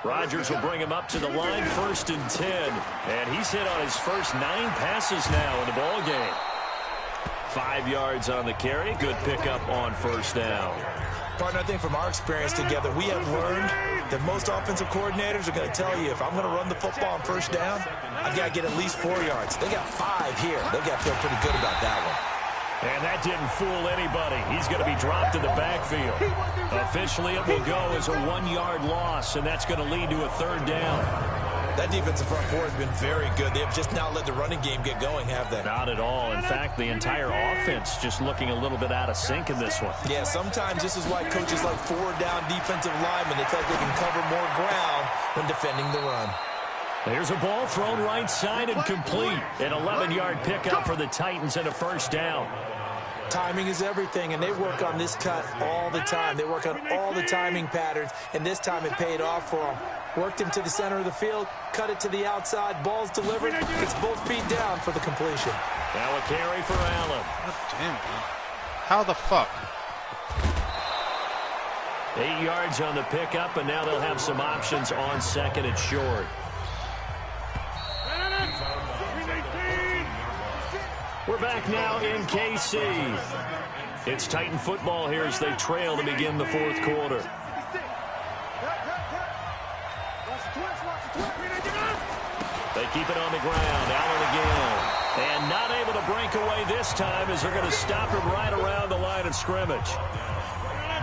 Rodgers will bring him up to the line, 1st and 10. And he's hit on his first 9 passes now in the ball game. 5 yards on the carry. Good pickup on 1st down. Partner, I think from our experience together, we have learned that most offensive coordinators are going to tell you, if I'm going to run the football on 1st down, I've got to get at least 4 yards. They got 5 here. They've got to feel pretty good about that one. And that didn't fool anybody. He's going to be dropped in the backfield. Officially, it will go as a 1-yard loss, and that's going to lead to a 3rd down. That defensive front four has been very good. They have just now let the running game get going, have they? Not at all. In fact, the entire offense just looking a little bit out of sync in this one. Yeah, sometimes this is why coaches like 4-down defensive linemen, they feel like they can cover more ground when defending the run. There's a ball thrown right side and complete. An 11-yard pickup for the Titans and a 1st down. Timing is everything, and they work on this cut all the time. They work on all the timing patterns, and this time it paid off for them. Worked him to the center of the field, cut it to the outside, ball's delivered, it's both feet down for the completion. Now a carry for Allen. God damn it, man. How the fuck? 8 yards on the pickup, and now they'll have some options on 2nd and short. We're back now in KC. It's Titan football here as they trail to begin the 4th quarter. They keep it on the ground. Allen again. And not able to break away this time as they're going to stop him right around the line of scrimmage.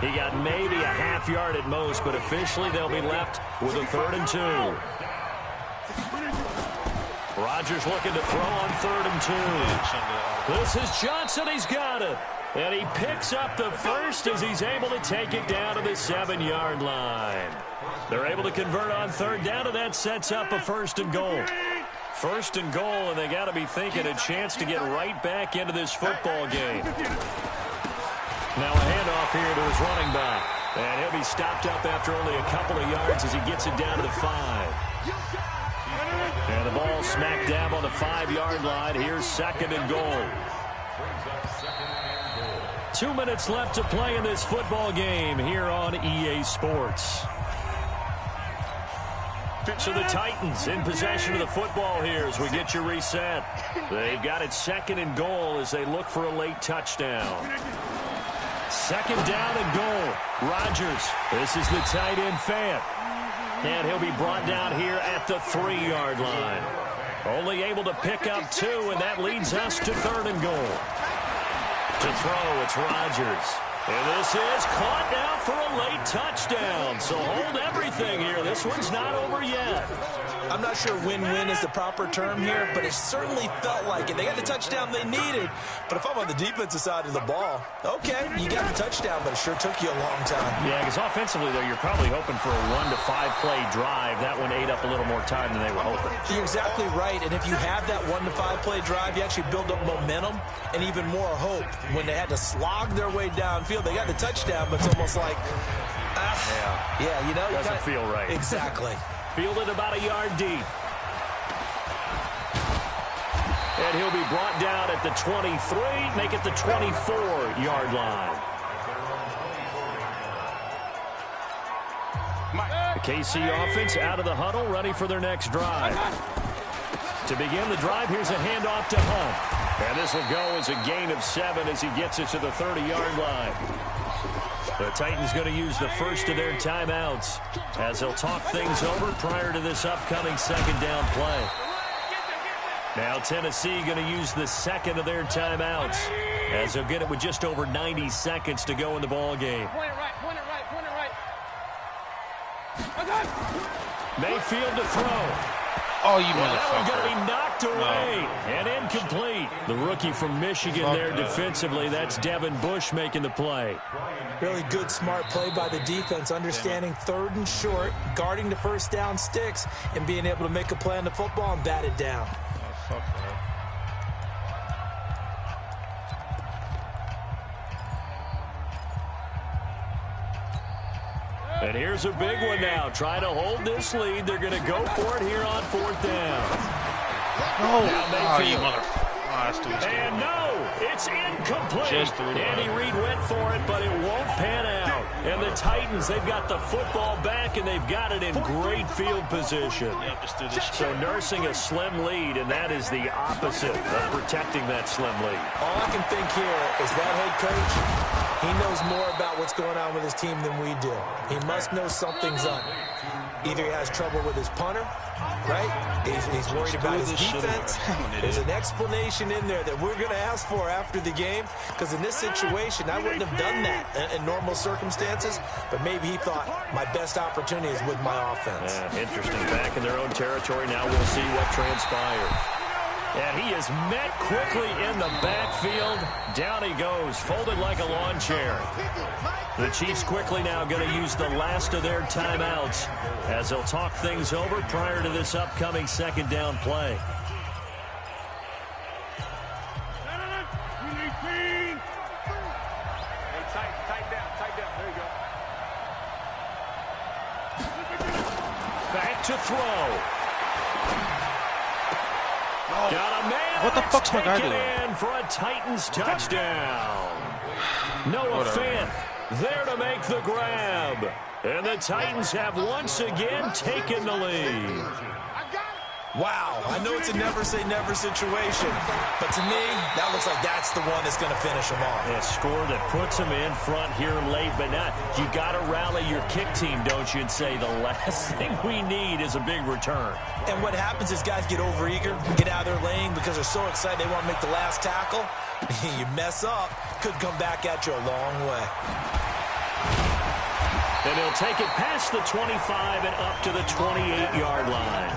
He got maybe a half yard at most, but officially they'll be left with a 3rd and 2. Rodgers looking to throw on 3rd and 2. This is Johnson. He's got it. And he picks up the first as he's able to take it down to the 7-yard line. They're able to convert on 3rd down, and that sets up a 1st and goal. 1st and goal, and they got to be thinking a chance to get right back into this football game. Now a handoff here to his running back. And he'll be stopped up after only a couple of yards as he gets it down to the 5. And the ball smack dab on the 5-yard line. Here's 2nd and goal. 2 minutes left to play in this football game here on EA Sports. So the Titans in possession of the football here as we get you reset. They've got it 2nd and goal as they look for a late touchdown. 2nd down and goal. Rodgers, this is the tight end Fant. And he'll be brought down here at the 3-yard line. Only able to pick up 2, and that leads us to 3rd and goal. To throw, it's Rodgers. And this is caught now for a late touchdown. So hold everything here. This one's not over yet. I'm not sure win-win is the proper term here, but it certainly felt like it. They got the touchdown they needed, but if I'm on the defensive side of the ball, okay, you got the touchdown, but it sure took you a long time. Yeah, because offensively, though, you're probably hoping for a 1 to 5 play drive. That one ate up a little more time than they were hoping. You're exactly right, and if you have that 1 to 5 play drive, you actually build up momentum and even more hope. When they had to slog their way downfield, they got the touchdown, but it's almost like, yeah, you know. Doesn't feel right. Exactly. Fielded about a yard deep. And he'll be brought down at the 23, make it the 24-yard line. The KC offense out of the huddle, ready for their next drive. To begin the drive, here's a handoff to Hunt. And this will go as a gain of 7 as he gets it to the 30-yard line. The Titans going to use the first of their timeouts as they'll talk things over prior to this upcoming 2nd down play. Now Tennessee going to use the 2nd of their timeouts as they'll get it with just over 90 seconds to go in the ball game. Point it right. Mayfield to throw. Oh, you That one motherfucker. going to be knocked away and incomplete. The rookie from Michigan there defensively. That's Devin Bush making the play. Really good, smart play by the defense, understanding 3rd and short, guarding the 1st down sticks, and being able to make a play on the football and bat it down. Oh, fuck, man. And here's a big one now. Trying to hold this lead. They're going to go for it here on 4th down. No. Now Oh, you Mayfield. motherfucker. And no, it's incomplete. Andy Reid went for it, but it won't pan out. And the Titans, they've got the football back, and they've got it in great field position. So nursing a slim lead, and that is the opposite of protecting that slim lead. All I can think here is that head coach, he knows more about what's going on with his team than we do. He must know something's up. Either he has trouble with his punter, right? He's worried about his defense. There's an explanation in there that we're going to ask for after the game, because in this situation, I wouldn't have done that in normal circumstances, but maybe he thought my best opportunity is with my offense. Yeah, interesting. Back in their own territory. Now we'll see what transpires. And he is met quickly in the backfield. Down he goes, folded like a lawn chair. The Chiefs quickly now going to use the last of their timeouts as they'll talk things over prior to this upcoming second down play. Back to throw. Got a man. What the fuck's my guy doing? In for a Titans touchdown. Noah Fant there to make the grab. And the Titans have once again taken the lead. Wow, I know it's a never-say-never situation, but to me, that looks like that's the one that's going to finish them off. A score that puts them in front here late, but not. You got to rally your kick team, don't you, and say the last thing we need is a big return. And what happens is guys get overeager, get out of their lane because they're so excited they want to make the last tackle. You mess up, could come back at you a long way. And he'll take it past the 25 and up to the 28-yard line.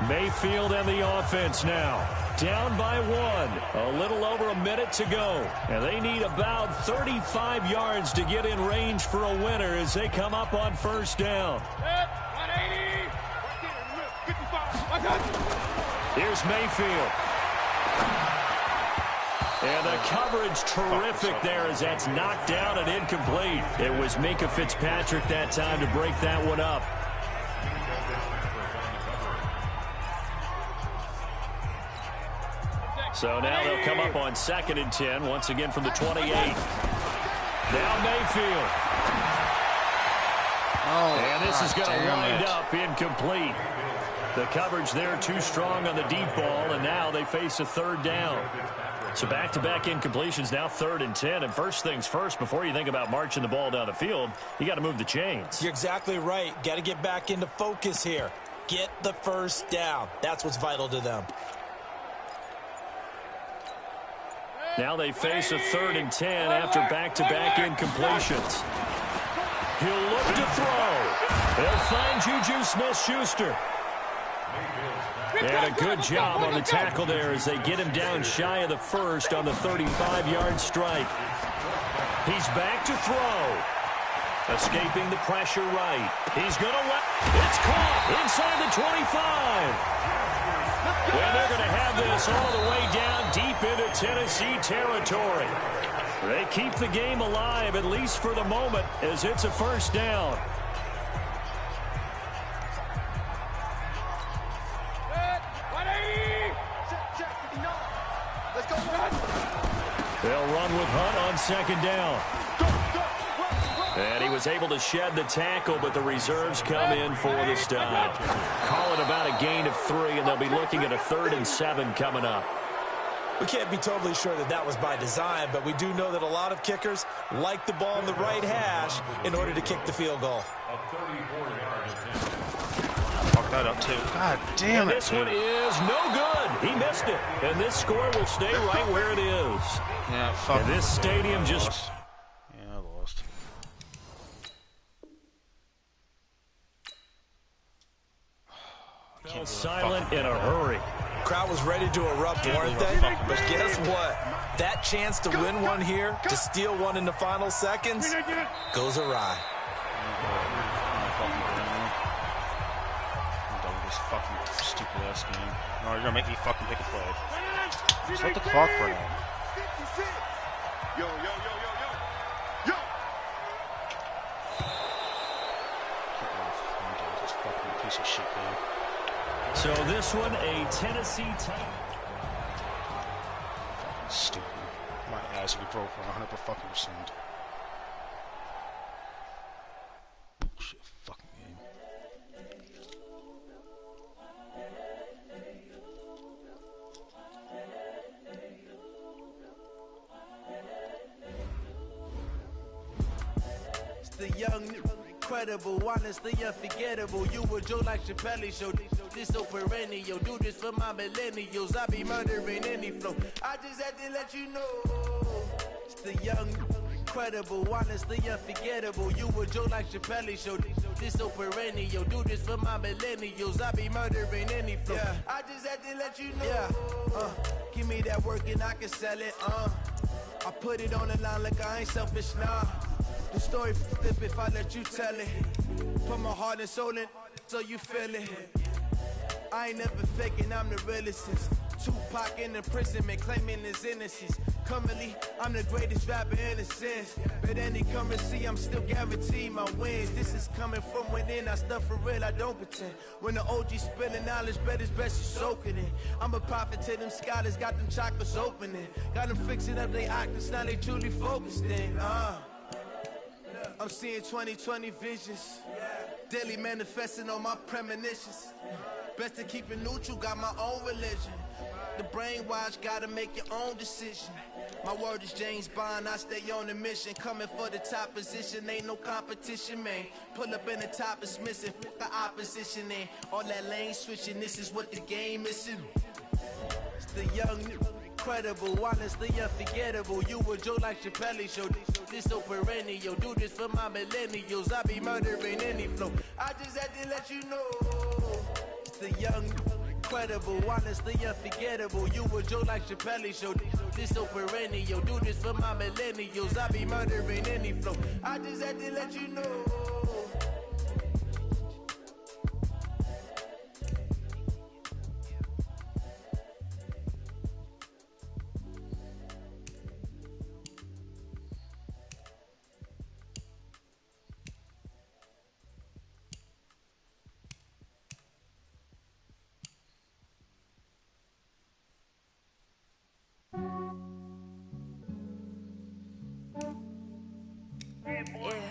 Mayfield and the offense now. Down by one. A little over a minute to go. And they need about 35 yards to get in range for a winner as they come up on first down. 180. Here's Mayfield. And the coverage terrific there as that's knocked down and incomplete. It was Minkah Fitzpatrick that time to break that one up. So now they'll come up on 2nd and 10, once again from the 28. Now Mayfield. And this is going to wind up incomplete. The coverage there too strong on the deep ball, and now they face a third down. So back-to-back incompletions, now 3rd and 10. And first things first, before you think about marching the ball down the field, you got to move the chains. You're exactly right. Got to get back into focus here. Get the first down. That's what's vital to them. Now they face a 3rd and 10 after back-to-back incompletions. He'll look to throw. They'll find Juju Smith-Schuster. And a good job on the tackle there as they get him down shy of the first on the 35-yard strike. He's back to throw. Escaping the pressure right. He's going to let. It's caught inside the 25. And they're going to have this all the way down deep into Tennessee territory. They keep the game alive, at least for the moment, as it's a first down. They'll run with Hunt on 2nd down. And he was able to shed the tackle, but the reserves come in for the stop. Call it about a gain of 3, and they'll be looking at a 3rd and 7 coming up. We can't be totally sure that that was by design, but we do know that a lot of kickers like the ball in the right hash in order to kick the field goal. Fuck that up, too. God damn it. This one is no good. He missed it. And this score will stay right where it is. Yeah, fuck. And this stadium just... Yeah, I lost. Fell silent in a hurry. Crowd was ready to erupt, weren't they? But guess what? That chance to win one here, to steal one in the final seconds, goes awry. I'm done with this fucking stupid ass game. No, you're gonna make me fucking pick a play. Just let the clock run out. Yo, yo, yo, yo, yo. Yo! I'm done with this fucking piece of shit game. So this one, a Tennessee Titan. Stupid. My ass would be broke for 100%. Shit, fucking game. It's the young, incredible, honestly unforgettable. You were Joe like Chappelle show. This so perennial. Do this for my millennials. I be murdering any flow. I just had to let you know. It's the young, incredible, honestly unforgettable. You were Joe like Chappelle show. This so perennial. Do this for my millennials. I be murdering any flow. Yeah. I just had to let you know. Yeah. Give me that work and I can sell it. I put it on the line like I ain't selfish, nah. The story flip if I let you tell it. Put my heart and soul in so you feel it. I ain't never faking, I'm the realest. Tupac in imprisonment, claiming his innocence. Currently, I'm the greatest rapper in a sense. But any currency, I'm still guaranteed my wins. This is coming from within, I stuff for real, I don't pretend. When the OG spilling knowledge, bet it's best you soak it in. I'm a prophet to them scholars, got them chakras opening. Got them fixing up they octaves, now they truly focused in. I'm seeing 2020 visions. Daily manifesting on my premonitions. Best to keep it neutral, got my own religion. The brainwash, gotta make your own decision. My word is James Bond, I stay on the mission. Coming for the top position, ain't no competition, man. Pull up in the top, it's missing, fuck the opposition, and all that lane switching, this is what the game missing. It's the young, incredible, honestly unforgettable. You were Joe like Chappelle show. This so perennial. Do this for my millennials. I be murdering any flow. I just had to let you know. It's the young, incredible, honestly unforgettable. You were Joe like Chappelle show. This so perennial. Do this for my millennials. I be murdering any flow. I just had to let you know.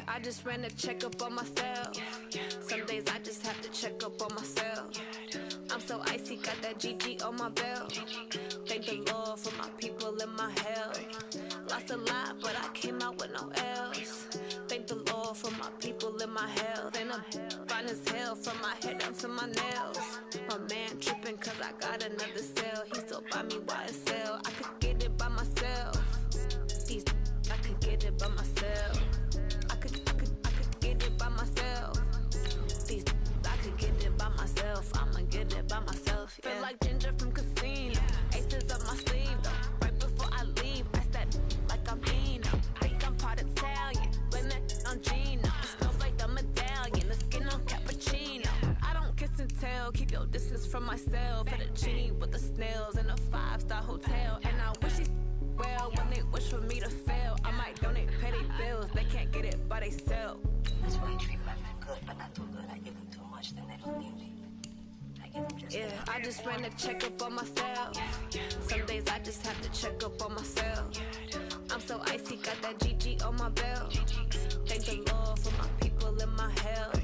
I just ran a checkup on myself. Some days I just have to check up on myself. I'm so icy, got that GG on my belt. Thank the Lord for my people and my health. Lost a lot, but I came out with no else. Thank the Lord for my people and my health. And I'm fine as hell from my head down to my nails. My man tripping cause I got another cell. He still buy me YSL. I could get it by myself. These I could get it by myself. I could get it by myself. These I could get it by myself. I'ma get it by myself. Yeah. Feel like Ginger from Casino. Aces up my sleeve though. Right before I leave, I said like I'm Dino. Think I'm part Italian. Blame that on Gino. It smells like the medallion. The skin on cappuccino. I don't kiss and tell. Keep your distance from myself. Fettuccine with the snails in a 5-star hotel. And I wish these well when they wish for me to fail. I might donate petty bills. They can't get it by themselves. That's why I treat women good, but not too good. I give them too much, then they don't need me. I give them just I just ran a checkup on myself. Some days I just have to check up on myself. I'm so icy, got that GG on my belt. Thank the Lord for my people and my health.